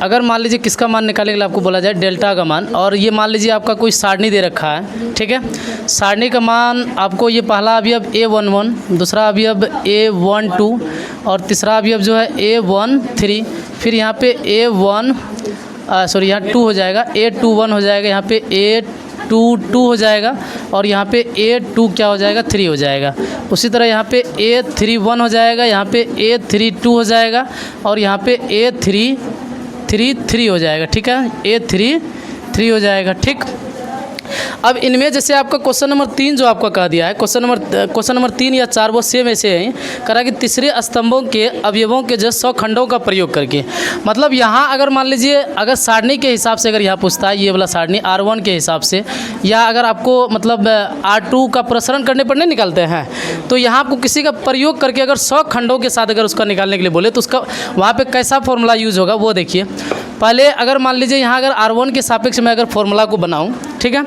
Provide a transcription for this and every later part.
अगर मान लीजिए किसका मान निकालने के लिए आपको बोला जाए डेल्टा का मान, और ये मान लीजिए आपका कोई सारणी दे रखा है, ठीक है। सारणी का मान आपको ये पहला अवयव A11, दूसरा अवयव A12 और तीसरा अवयव जो है A13, फिर यहाँ पे यहाँ 2 हो जाएगा, A21 हो जाएगा, यहाँ पे A22 हो जाएगा और यहाँ पे A2 क्या हो जाएगा 3 हो जाएगा। उसी तरह यहाँ पे A31 हो जाएगा, यहाँ पे A32 हो जाएगा और यहाँ पे A33 हो जाएगा, ठीक है, A33 हो जाएगा, ठीक। अब इनमें जैसे आपका क्वेश्चन नंबर 3 जो आपका कह दिया है, क्वेश्चन नंबर 3 या 4 वो सेम ऐसे हैं, करा कि तीसरे स्तंभों के अवयवों के जो 100 खंडों का प्रयोग करके, मतलब यहाँ अगर मान लीजिए अगर सारणी के हिसाब से अगर यहाँ पूछता है ये वाला सारणी R1 के हिसाब से, या अगर आपको मतलब R2 का प्रसरण करने पर नहीं निकालते हैं, तो यहाँ आपको किसी का प्रयोग करके अगर 100 खंडों के साथ अगर उसका निकालने के लिए बोले तो उसका वहाँ पर कैसा फॉर्मूला यूज़ होगा वो देखिए। पहले अगर मान लीजिए यहाँ अगर R1 के सापेक्ष में अगर फॉर्मूला को बनाऊँ, ठीक है,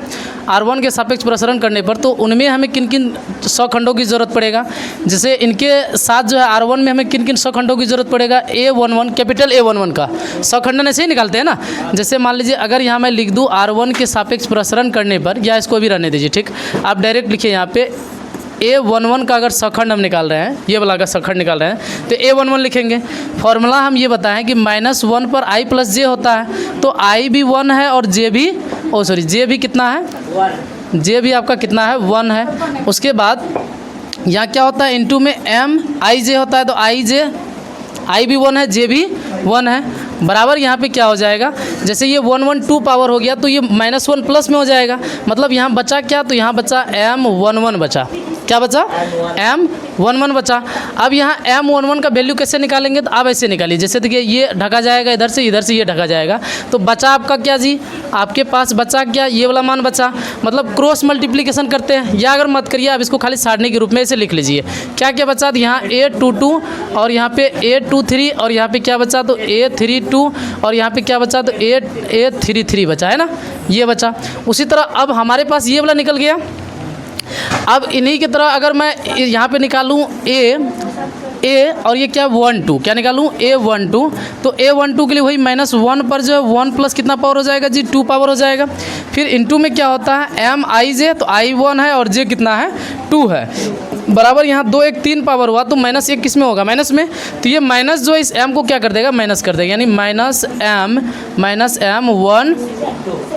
R1 के सापेक्ष प्रसरण करने पर तो उनमें हमें किन किन 100 खंडों की ज़रूरत पड़ेगा, जैसे इनके साथ जो है R1 में हमें किन किन 100 खंडों की ज़रूरत पड़ेगा, A11 कैपिटल A11 का 100 खंडन ऐसे ही निकालते हैं ना। जैसे मान लीजिए अगर यहाँ मैं लिख दूँ R1 के सापेक्ष प्रसरण करने पर, या इसको भी रहने दीजिए, ठीक, आप डायरेक्ट लिखिए यहाँ पे A11 का अगर सखंड हम निकाल रहे हैं, ये वाला का सखंड निकाल रहे हैं तो A11 लिखेंगे। फॉर्मूला हम ये बताएं कि -1 पर I + J होता है, तो I भी 1 है और J भी J भी कितना है 1, J भी आपका कितना है 1 है। उसके बाद यहाँ क्या होता है इनटू में MIJ होता है, तो I भी 1 है, J भी 1 है, बराबर यहाँ पे क्या हो जाएगा, जैसे ये 1 1 2 पावर हो गया तो ये -1 प्लस में हो जाएगा, मतलब यहाँ बचा क्या, तो यहाँ बचा M11 बचा, क्या बचा M11 बचा। अब यहाँ M11 का वैल्यू कैसे निकालेंगे, तो आप ऐसे निकालिए, जैसे देखिए ये ढका जाएगा इधर से ये ढका जाएगा, तो बचा आपका क्या जी, आपके पास बचा क्या, ये वाला मान बचा, मतलब क्रॉस मल्टीप्लिकेशन करते हैं, या अगर मत करिए आप इसको खाली सारणी के रूप में ऐसे लिख लीजिए। क्या क्या बचा, तो यहाँ A22 और यहाँ पे A23 और यहाँ पे क्या बचा, तो A32 और यहाँ पे क्या बचा, तो A33 बचा है ना, ये बचा। उसी तरह अब हमारे पास ये वाला निकल गया। अब इन्हीं की तरह अगर मैं यहाँ पे निकालूँ A और ये क्या 1 2, क्या निकालूँ A12, तो A12 के लिए वही -1 पर जो है 1 प्लस कितना पावर हो जाएगा जी 2 पावर हो जाएगा। फिर इनटू में क्या होता है MIJ, तो I 1 है और J कितना है 2 है, बराबर यहाँ 2 1 3 पावर हुआ, तो -1 किस में होगा माइनस में, तो ये माइनस जो है इस M को क्या कर देगा माइनस कर देगा, यानी -M 1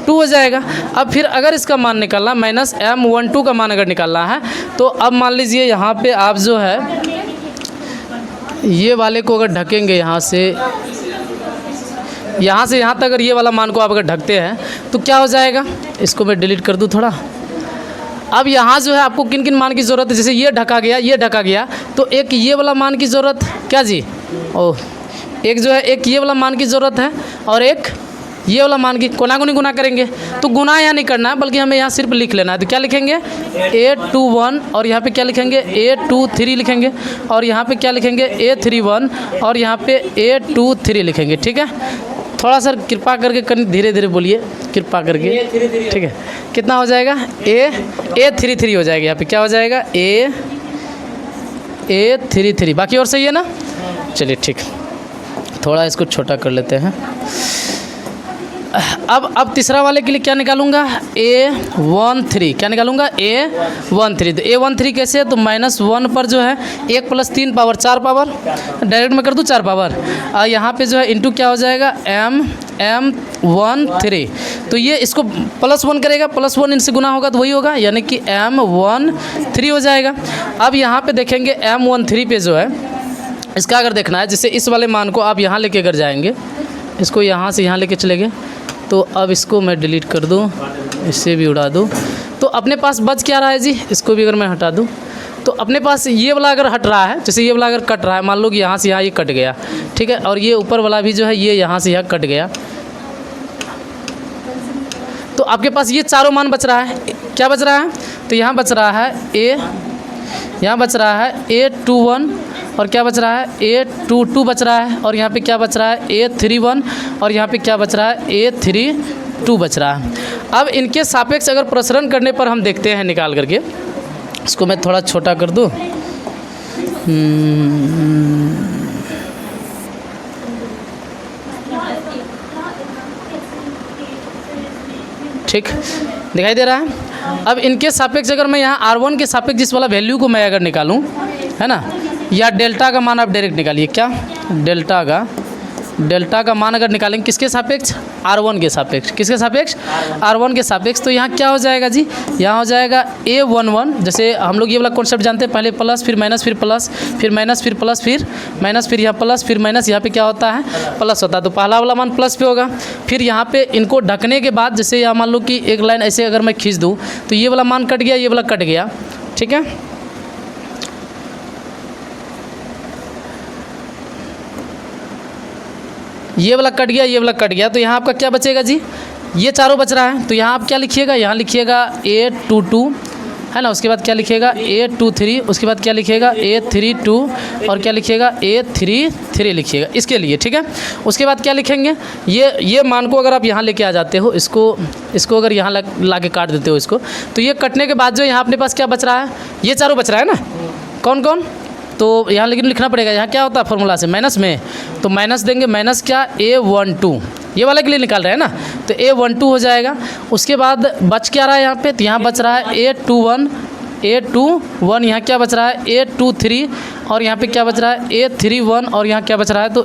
2 हो जाएगा। अब फिर अगर इसका मान निकालना -M12 का मान अगर निकालना है, तो अब मान लीजिए यहाँ पे आप जो है ये वाले को अगर ढकेंगे यहाँ से यहाँ तक अगर ये वाला मान को आप अगर ढकते हैं तो क्या हो जाएगा, इसको मैं डिलीट कर दूँ थोड़ा। अब यहाँ जो है आपको किन किन मान की ज़रूरत है, जैसे ये ढका गया तो एक ये वाला मान की ज़रूरत, क्या जी एक जो है एक ये वाला मान की ज़रूरत है और एक ये वाला मान की गुना करेंगे, तो गुना यहाँ नहीं करना है बल्कि हमें यहाँ सिर्फ लिख लेना है। तो क्या लिखेंगे A21 और यहाँ पे क्या लिखेंगे A23 लिखेंगे और यहाँ पे क्या लिखेंगे A31 और यहाँ पे A23 लिखेंगे, ठीक है। थोड़ा सा कृपा करके धीरे धीरे बोलिए, कृपा करके, ठीक है। कितना हो जाएगा A33 हो जाएगा, यहाँ पे क्या हो जाएगा A33, बाकी और सही है ना। चलिए ठीक, थोड़ा इसको छोटा कर लेते हैं। अब तीसरा वाले के लिए क्या निकालूंगा A13, क्या निकालूंगा A13, तो A13 कैसे है, तो -1 पर जो है 1 + 3 पावर 4 पावर, डायरेक्ट में कर दूँ 4 पावर, यहाँ पे जो है इनटू क्या हो जाएगा M13, तो ये इसको +1 करेगा, +1 इनसे गुना होगा तो वही होगा, यानी कि M13 हो जाएगा। अब यहाँ पे देखेंगे M13 पे जो है इसका अगर देखना है, जैसे इस वाले मान को आप यहाँ लेके अगर जाएंगे, इसको यहाँ से यहाँ लेके चले गए, तो अब इसको मैं डिलीट कर दूँ, इससे भी उड़ा दूँ, तो अपने पास बच क्या रहा है जी, इसको भी अगर मैं हटा दूँ तो अपने पास ये वाला अगर हट रहा है, जैसे ये वाला अगर कट रहा है, मान लो कि यहाँ से यहाँ ये कट गया, ठीक है, और ये ऊपर वाला भी जो है ये यहाँ से यहाँ कट गया, तो आपके पास ये चारों मान बच रहा है। क्या बच रहा है, तो यहाँ बच रहा है A21 और क्या बच रहा है A22 बच रहा है, और यहाँ पे क्या बच रहा है A31 और यहाँ पे क्या बच रहा है A32 बच रहा है। अब इनके सापेक्ष अगर प्रसरण करने पर हम देखते हैं निकाल करके, इसको मैं थोड़ा छोटा कर दूँ, ठीक, दिखाई दे रहा है। अब इनके सापेक्ष अगर मैं यहाँ R1 के सापेक्ष जिस वाला वैल्यू को मैं अगर निकालूँ, है ना, या डेल्टा का मान आप डायरेक्ट निकालिए, क्या डेल्टा का मान अगर निकालेंगे किसके सापेक्ष, R1 के सापेक्ष, किसके सापेक्ष, R1 के सापेक्ष, तो यहाँ क्या हो जाएगा जी, यहाँ हो जाएगा A11, जैसे हम लोग ये वाला कॉन्सेप्ट जानते हैं, पहले प्लस फिर माइनस फिर प्लस फिर माइनस फिर प्लस फिर माइनस फिर यहाँ प्लस फिर माइनस, यहाँ पे क्या होता है, प्लस होता है, तो पहला वाला मान प्लस पे होगा। फिर यहाँ पे इनको ढकने के बाद जैसे यहाँ मान लो कि एक लाइन ऐसे अगर मैं खींच दूँ तो ये वाला मान कट गया, ये वाला कट गया, ठीक है। ये वाला कट गया, ये वाला कट गया, तो यहाँ आपका क्या बचेगा जी, ये चारों बच रहा है, तो यहाँ आप क्या लिखिएगा, यहाँ लिखिएगा A22, है ना, उसके बाद क्या लिखिएगा A23, उसके बाद क्या लिखिएगा A32 और क्या लिखिएगा A33 लिखिएगा इसके लिए, ठीक है। उसके बाद क्या लिखेंगे, ये मान को अगर आप यहाँ लेके आ जाते हो, इसको अगर यहाँ ला के काट देते हो इसको, तो ये कटने के बाद जो यहाँ अपने पास क्या बच रहा है, ये चारों बच रहा है ना, कौन कौन, तो यहाँ लेकिन लिखना पड़ेगा, यहाँ क्या होता है फॉर्मूला से माइनस में, तो माइनस देंगे, माइनस क्या A12, ये वाले के लिए निकाल रहे हैं ना, तो A12 हो जाएगा। उसके बाद बच क्या रहा है यहाँ पे, तो यहाँ बच रहा है A21, यहाँ क्या बच रहा है A23 और यहाँ पे क्या बच रहा है A31 और यहाँ क्या बच रहा है, तो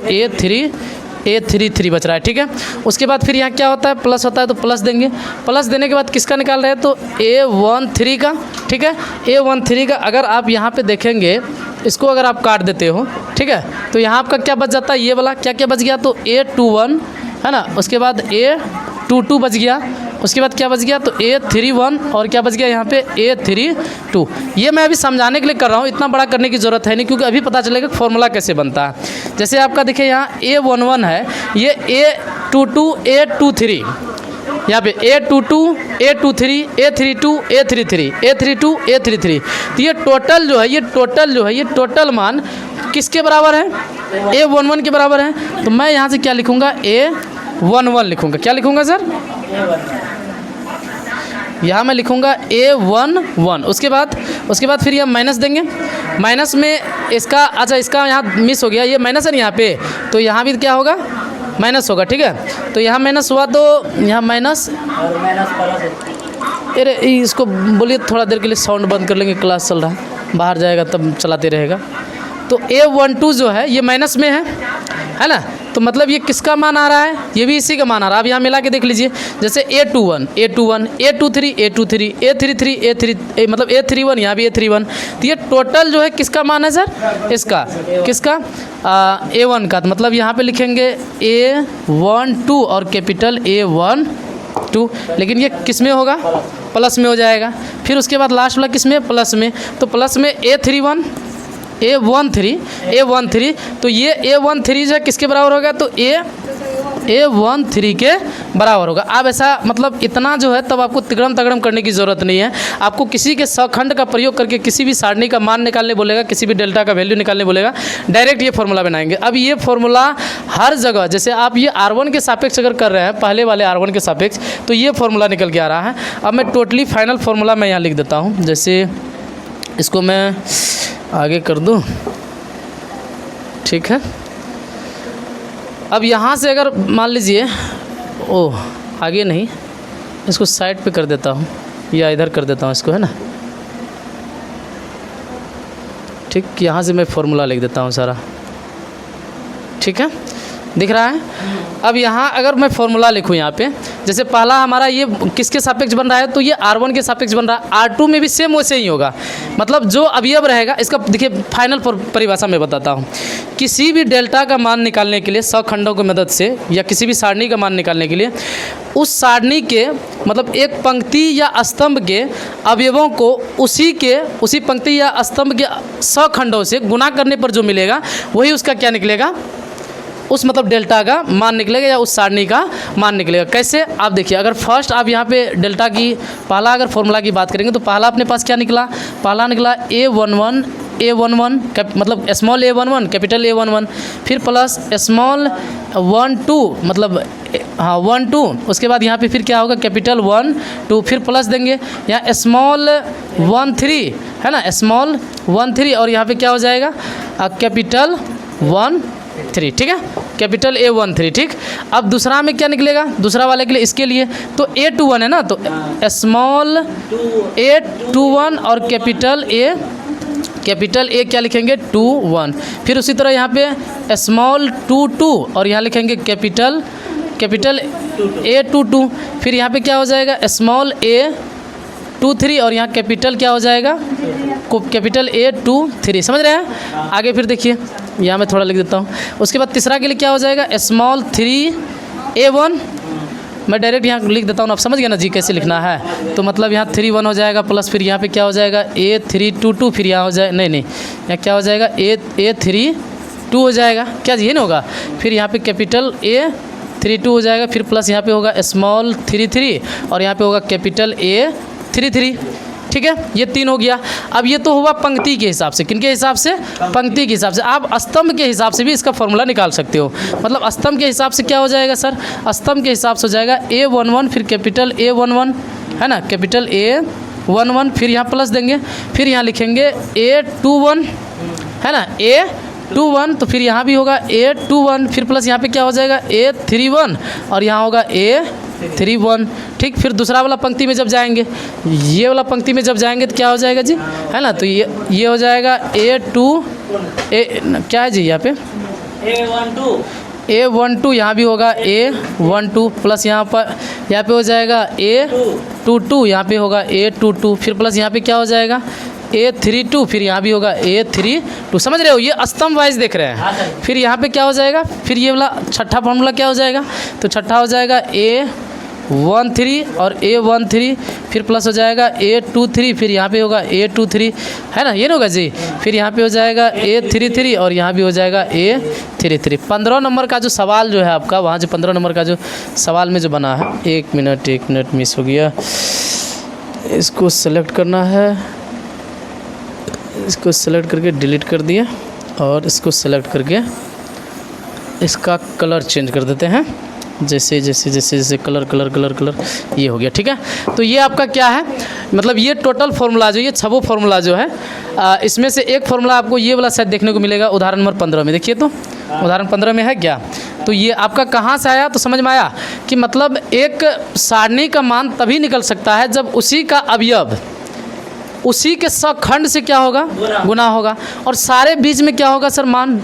A33 बच रहा है, ठीक है। उसके बाद फिर यहाँ क्या होता है, प्लस होता है, तो प्लस देंगे, प्लस देने के बाद किसका निकाल रहे हैं, तो A13 का, ठीक है। A13 का अगर आप यहाँ पे देखेंगे, इसको अगर आप काट देते हो, ठीक है, तो यहाँ आपका क्या बच जाता है, ये वाला क्या क्या बच गया, तो A21, है ना, उसके बाद A22 बच गया, उसके बाद क्या बच गया, तो A31 और क्या बच गया यहाँ पे A32। ये मैं अभी समझाने के लिए कर रहा हूँ, इतना बड़ा करने की ज़रूरत है नहीं, क्योंकि अभी पता चलेगा फॉर्मूला कैसे बनता है। जैसे आपका देखिए यहाँ A11 है, ये A22 A23, यहाँ पे A22 A23 A32 A33 A32 A33, तो ये टोटल जो है ये टोटल मान किसके बराबर है, A11 के बराबर है। तो मैं यहाँ से क्या लिखूँगा, A11 लिखूँगा, क्या लिखूँगा सर, यहाँ मैं लिखूँगा A11। उसके बाद फिर यह माइनस देंगे, माइनस में इसका, अच्छा इसका यहाँ मिस हो गया, ये माइनस है ना यहाँ पे, तो यहाँ भी क्या होगा, माइनस होगा, ठीक है। तो यहाँ माइनस हुआ, तो यहाँ माइनस, अरे इसको बोलिए थोड़ा देर के लिए साउंड बंद कर लेंगे, क्लास चल रहा है, बाहर जाएगा तब चलाते रहेगा। तो A12 जो है ये माइनस में है ना, तो मतलब ये किसका मान आ रहा है, ये भी इसी का मान आ रहा है। अब यहाँ मिला के देख लीजिए, जैसे A21 A23 A33 मतलब A31, यहाँ भी A31, तो ये टोटल जो है किसका मान है सर, इसका किसका A1 का, तो मतलब यहाँ पे लिखेंगे A12 और कैपिटल A12, लेकिन ये किस में होगा, प्लस में हो जाएगा। फिर उसके बाद लास्ट वाला किस में, प्लस में, तो प्लस में A13, तो ये A13 जो है किसके बराबर होगा, तो A13 के बराबर होगा। अब ऐसा मतलब इतना जो है, तब आपको तिगड़म तगड़म करने की ज़रूरत नहीं है। आपको किसी के सखंड का प्रयोग करके किसी भी सारणी का मान निकालने बोलेगा, किसी भी डेल्टा का वैल्यू निकालने बोलेगा, डायरेक्ट ये फॉर्मूला बनाएंगे। अब ये फॉर्मूला हर जगह, जैसे आप ये R1 के सापेक्ष अगर कर रहे हैं, पहले वाले R1 के सापेक्ष, तो ये फॉर्मूला निकल के आ रहा है। अब मैं टोटली फाइनल फार्मूला मैं यहाँ लिख देता हूँ, जैसे इसको मैं आगे कर दूँ, ठीक है। अब यहाँ से अगर मान लीजिए, ओह आगे नहीं, इसको साइड पे कर देता हूँ या इधर कर देता हूँ इसको, है ना, ठीक। यहाँ से मैं फॉर्मूला लिख देता हूँ सारा, ठीक है, दिख रहा है। अब यहाँ अगर मैं फॉर्मूला लिखूँ यहाँ पे, जैसे पहला हमारा ये किसके सापेक्ष बन रहा है, तो ये R1 के सापेक्ष बन रहा है, R2 में भी सेम वैसे ही होगा। मतलब जो अवयव रहेगा, इसका देखिए फाइनल परिभाषा में बताता हूँ। किसी भी डेल्टा का मान निकालने के लिए सखंडों की मदद से या किसी भी सारणी का मान निकालने के लिए उस सारणी के मतलब एक पंक्ति या स्तंभ के अवयवों को उसी पंक्ति या स्तंभ के सखंडों से गुणा करने पर जो मिलेगा वही उसका क्या निकलेगा, उस मतलब डेल्टा का मान निकलेगा या उस सारणी का मान निकलेगा। कैसे, आप देखिए, अगर फर्स्ट आप यहाँ पे डेल्टा की पहला अगर फॉर्मूला की बात करेंगे, तो पहला अपने पास क्या निकला, पहला निकला A11 मतलब स्मॉल A11 कैपिटल A11, फिर प्लस स्मॉल 12 मतलब हाँ 12, उसके बाद यहाँ पे फिर क्या होगा, कैपिटल 12, फिर प्लस देंगे, यहाँ स्मॉल 13 है ना, स्मॉल 13 और यहाँ पे क्या हो जाएगा, कैपिटल 3, ठीक है, कैपिटल A13, ठीक। अब दूसरा में क्या निकलेगा, दूसरा वाले के लिए, इसके लिए तो A21 है ना, तो स्मॉल A21 और कैपिटल A क्या लिखेंगे 21। फिर उसी तरह यहाँ पे स्मॉल 22 और यहाँ लिखेंगे कैपिटल A22। फिर यहाँ पे क्या हो जाएगा स्मॉल A23 और यहाँ कैपिटल क्या हो जाएगा कैपिटल A23, समझ रहे हैं। आगे फिर देखिए, यहाँ मैं थोड़ा लिख देता हूँ। उसके बाद तीसरा के लिए क्या हो जाएगा स्मॉल 3A1, मैं डायरेक्ट यहाँ लिख देता हूँ, आप समझ गए ना जी कैसे लिखना है। तो मतलब यहाँ 3-1 हो जाएगा, प्लस फिर यहाँ पे क्या हो जाएगा A322, फिर यहाँ हो जाए नहीं यहाँ क्या हो जाएगा A32 हो जाएगा, क्या जी ये नहीं होगा। फिर यहाँ पे कैपिटल A32 हो जाएगा, फिर प्लस यहाँ पे होगा स्मॉल 33 और यहाँ पे होगा कैपिटल A33, ठीक है। ये 3 हो गया। अब ये तो हुआ पंक्ति के हिसाब से, किनके हिसाब से, पंक्ति के हिसाब से। आप स्तंभ के हिसाब से भी इसका फॉर्मूला निकाल सकते हो। मतलब स्तंभ के हिसाब से क्या हो जाएगा सर, स्तंभ के हिसाब से हो जाएगा A11 फिर कैपिटल A11 है ना, कैपिटल A11 फिर यहाँ प्लस देंगे, फिर यहाँ लिखेंगे A21 है ना, A21 तो फिर यहाँ भी होगा A21 फिर प्लस यहाँ पे क्या हो जाएगा A31 और यहाँ होगा A31, ठीक। फिर दूसरा वाला पंक्ति में जब जाएंगे, ये वाला पंक्ति में जब जाएंगे तो क्या हो जाएगा जी, है ना, तो ये हो जाएगा क्या है जी यहाँ पे A12 यहाँ भी होगा A12 प्लस यहाँ पे हो जाएगा A22, यहाँ पे होगा A22 फिर प्लस यहाँ पे क्या हो जाएगा A32 फिर यहाँ भी होगा A32, समझ रहे हो, ये स्तंभ वाइज देख रहे हैं। फिर यहाँ पे क्या हो जाएगा, फिर ये वाला छठा फॉर्मूला क्या हो जाएगा, तो छठा हो जाएगा A13 और A13 फिर प्लस हो जाएगा A23 फिर यहाँ पे होगा A23 है ना, ये ना होगा जी। फिर यहाँ पे हो जाएगा A33 और यहाँ भी हो जाएगा A33। 15 नंबर का जो सवाल जो है आपका, वहाँ जो 15 नंबर का जो सवाल में जो बना है, एक मिनट मिस हो गया, इसको सेलेक्ट करना है, इसको सेलेक्ट करके डिलीट कर दिया और इसको सेलेक्ट करके इसका कलर चेंज कर देते हैं, जैसे कलर ये हो गया, ठीक है। तो ये आपका क्या है, मतलब ये टोटल फार्मूला जो, ये 6 फार्मूला जो है, इसमें से एक फार्मूला आपको ये वाला शायद देखने को मिलेगा उदाहरण नंबर 15 में। देखिए तो उदाहरण 15 में है क्या, तो ये आपका कहाँ से आया, तो समझ में आया कि मतलब एक सारणी का मान तभी निकल सकता है जब उसी का अवयव उसी के सखंड से क्या होगा, गुना होगा। और सारे बीच में क्या होगा सर, मान,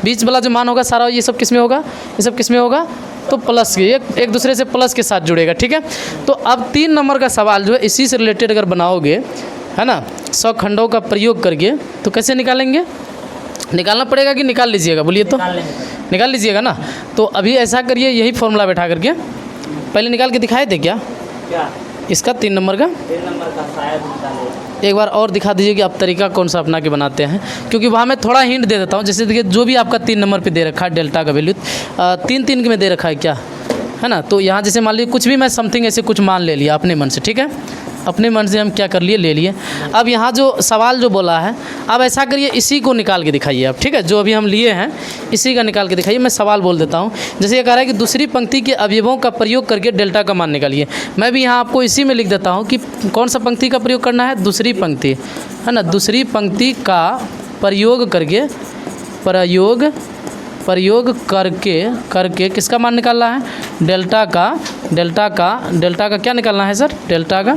बीच वाला जो मान होगा सारा, ये सब किस में होगा, ये सब किस में होगा, तो प्लस के, एक दूसरे से प्लस के साथ जुड़ेगा, ठीक है। तो अब 3 नंबर का सवाल जो है इसी से रिलेटेड अगर बनाओगे, है ना, सखंडों का प्रयोग करके, तो कैसे निकालेंगे, निकालना पड़ेगा कि निकाल लीजिएगा, बोलिए तो निकाल लीजिएगा ना। तो अभी ऐसा करिए, यही फॉर्मूला बैठा करके पहले निकाल के दिखाए थे क्या इसका 3 नंबर का शायद एक बार और दिखा दीजिए कि आप तरीका कौन सा अपना के बनाते हैं, क्योंकि वहाँ मैं थोड़ा हिंट दे देता हूँ। जैसे देखिए जो भी आपका 3 नंबर पे दे रखा है डेल्टा का वैल्यू 3 के में दे रखा है क्या, है ना। तो यहाँ जैसे मान लीजिए कुछ भी मैं समथिंग ऐसे कुछ मान ले लिया अपने मन से, ठीक है, अपने मन से हम क्या कर लिए, ले लिए। अब यहाँ जो सवाल जो बोला है, अब ऐसा करिए इसी को निकाल के दिखाइए आप, ठीक है, जो अभी हम लिए हैं इसी का निकाल के दिखाइए। मैं सवाल बोल देता हूँ, जैसे ये कह रहा है कि दूसरी पंक्ति के अवयवों का प्रयोग करके डेल्टा का मान निकालिए। मैं भी यहाँ आपको इसी में लिख देता हूँ कि कौन सा पंक्ति का प्रयोग करना है, दूसरी पंक्ति, है ना, दूसरी पंक्ति का प्रयोग करके प्रयोग करके किसका मान निकालना है, डेल्टा का क्या निकालना है सर, डेल्टा का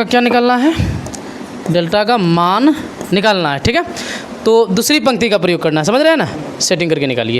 क्या निकालना है, डेल्टा का मान निकालना है, ठीक है। तो दूसरी पंक्ति का प्रयोग करना है, समझ रहे हैं ना, सेटिंग करके निकालिए।